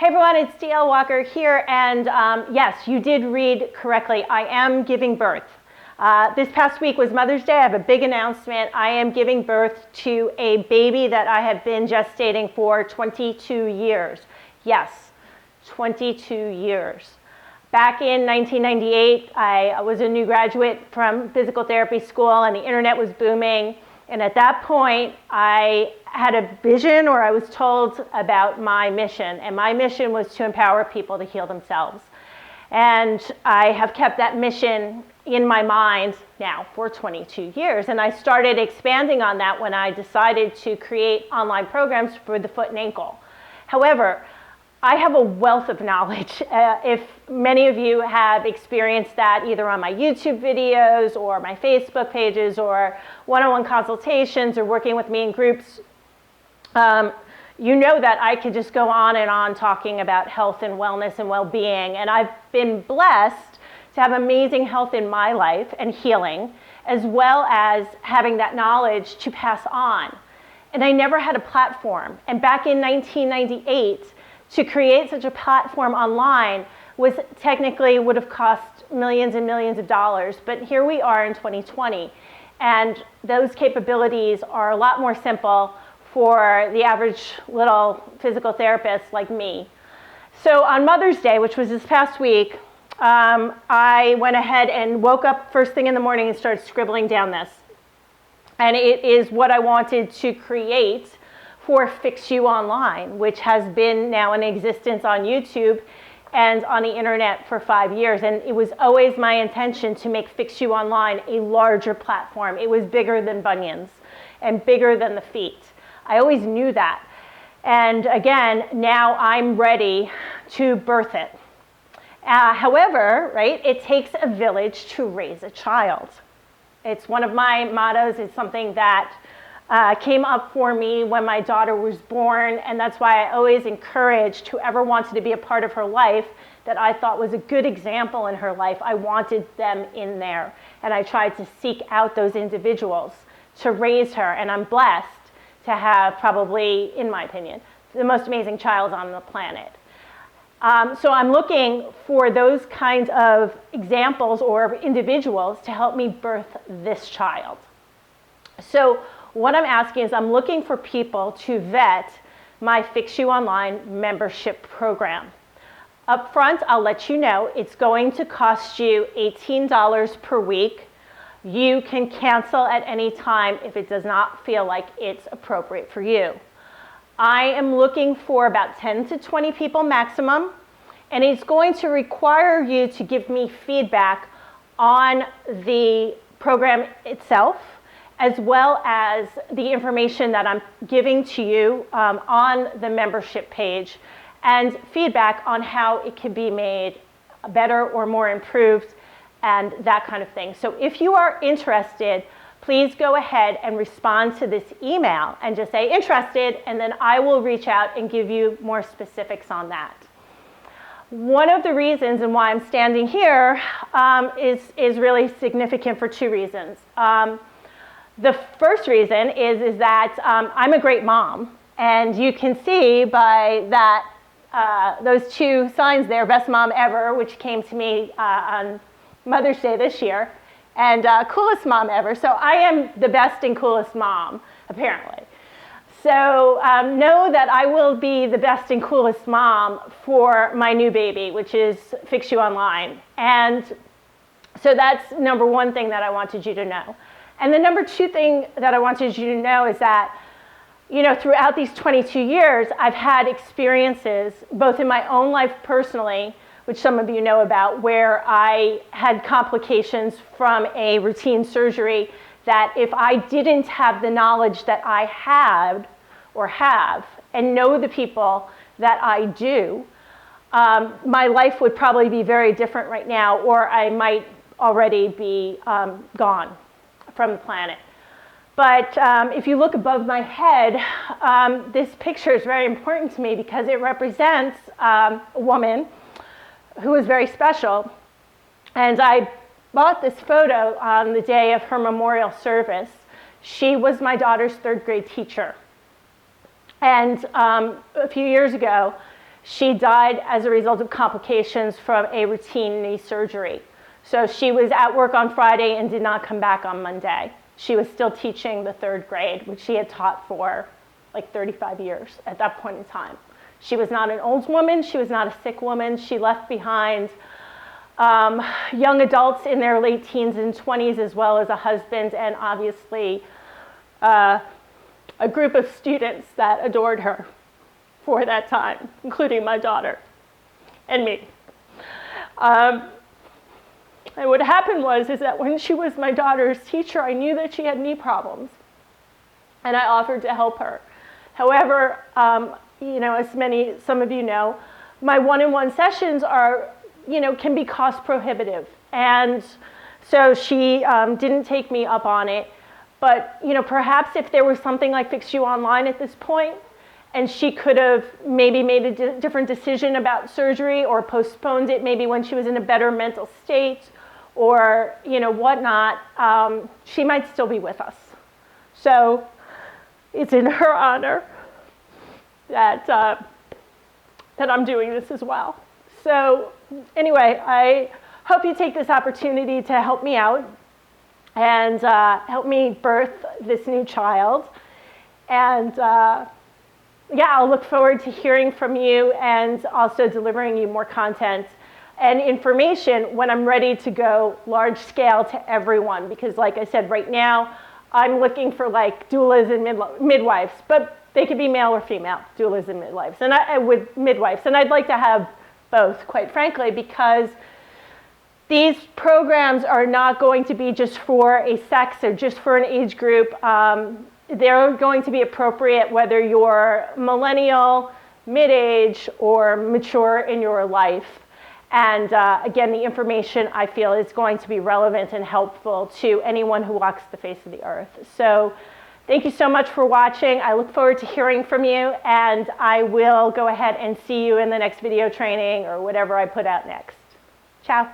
Hey everyone, it's DL Walker here, and yes, you did read correctly. I am giving birth. This past week was Mother's Day. I have a big announcement. I am giving birth to a baby that I have been gestating for 22 years. Yes, 22 years. Back in 1998, I was a new graduate from physical therapy school, and the internet was booming. And at that point, I had a vision, or I was told about my mission. And my mission was to empower people to heal themselves. And I have kept that mission in my mind now for 22 years. And I started expanding on that when I decided to create online programs for the foot and ankle. However, I have a wealth of knowledge. If many of you have experienced that either on my YouTube videos or my Facebook pages or one-on-one consultations or working with me in groups, you know that I could just go on and on talking about health and wellness and well-being. And I've been blessed to have amazing health in my life and healing, as well as having that knowledge to pass on. And I never had a platform. And back in 1998, to create such a platform online would have cost millions and millions of dollars. But here we are in 2020, and those capabilities are a lot more simple for the average little physical therapist like me. So on Mother's Day, which was this past week, I went ahead and woke up first thing in the morning and started scribbling down this. And it is what I wanted to create for Fix You Online, which has been now in existence on YouTube and on the internet for 5 years. And it was always my intention to make Fix You Online a larger platform. It was bigger than bunions and bigger than the feet. I always knew that. And again, now I'm ready to birth it. However, right, it takes a village to raise a child. It's one of my mottos. It's something that came up for me when my daughter was born, and that's why I always encouraged whoever wanted to be a part of her life that I thought was a good example in her life. I wanted them in there, and I tried to seek out those individuals to raise her, and I'm blessed to have probably, in my opinion, the most amazing child on the planet. So I'm looking for those kinds of examples or individuals to help me birth this child. So what I'm asking is I'm looking for people to vet my Fix You Online membership program. Up front, I'll let you know it's going to cost you $18 per week. You can cancel at any time if it does not feel like it's appropriate for you. I am looking for about 10 to 20 people maximum, and it's going to require you to give me feedback on the program itself, as well as the information that I'm giving to you on the membership page, and feedback on how it can be made better or more improved and that kind of thing. So if you are interested, please go ahead and respond to this email and just say interested, and then I will reach out and give you more specifics on that. One of the reasons and why I'm standing here is really significant for two reasons. The first reason is that I'm a great mom, and you can see by that those two signs there, Best Mom Ever, which came to me on Mother's Day this year, and Coolest Mom Ever. So I am the best and coolest mom, apparently. So know that I will be the best and coolest mom for my new baby, which is Fix You Online. And so that's number one thing that I wanted you to know. And the number two thing that I wanted you to know is that, you know, throughout these 22 years, I've had experiences, both in my own life personally, which some of you know about, where I had complications from a routine surgery that if I didn't have the knowledge that I had or have and know the people that I do, my life would probably be very different right now, or I might already be gone from the planet. But if you look above my head, this picture is very important to me because it represents a woman who is very special. And I bought this photo on the day of her memorial service. She was my daughter's third grade teacher. And a few years ago, She died as a result of complications from a routine knee surgery. So she was at work on Friday and did not come back on Monday. She was still teaching the 3rd grade, which she had taught for like 35 years at that point in time. She was not an old woman. She was not a sick woman. She left behind young adults in their late teens and 20s, as well as a husband and obviously a group of students that adored her for that time, including my daughter and me. And what happened was that when she was my daughter's teacher, I knew that she had knee problems, and I offered to help her. However, as some of you know, my one-on-one sessions can be cost prohibitive, and so she didn't take me up on it. But perhaps if there was something like Fix You Online at this point, and she could have maybe made a different decision about surgery or postponed it maybe when she was in a better mental state or whatnot, she might still be with us. So it's in her honor that I'm doing this as well. So anyway, I hope you take this opportunity to help me out and help me birth this new child. And I'll look forward to hearing from you and also delivering you more content and information when I'm ready to go large scale to everyone. Because like I said, right now, I'm looking for like doulas and midwives, but they could be male or female, doulas and midwives, and I'd like to have both, quite frankly, because these programs are not going to be just for a sex or just for an age group. They're going to be appropriate whether you're millennial, mid-age, or mature in your life. And again, the information I feel is going to be relevant and helpful to anyone who walks the face of the earth. So thank you so much for watching. I look forward to hearing from you, and I will go ahead and see you in the next video training or whatever I put out next. Ciao.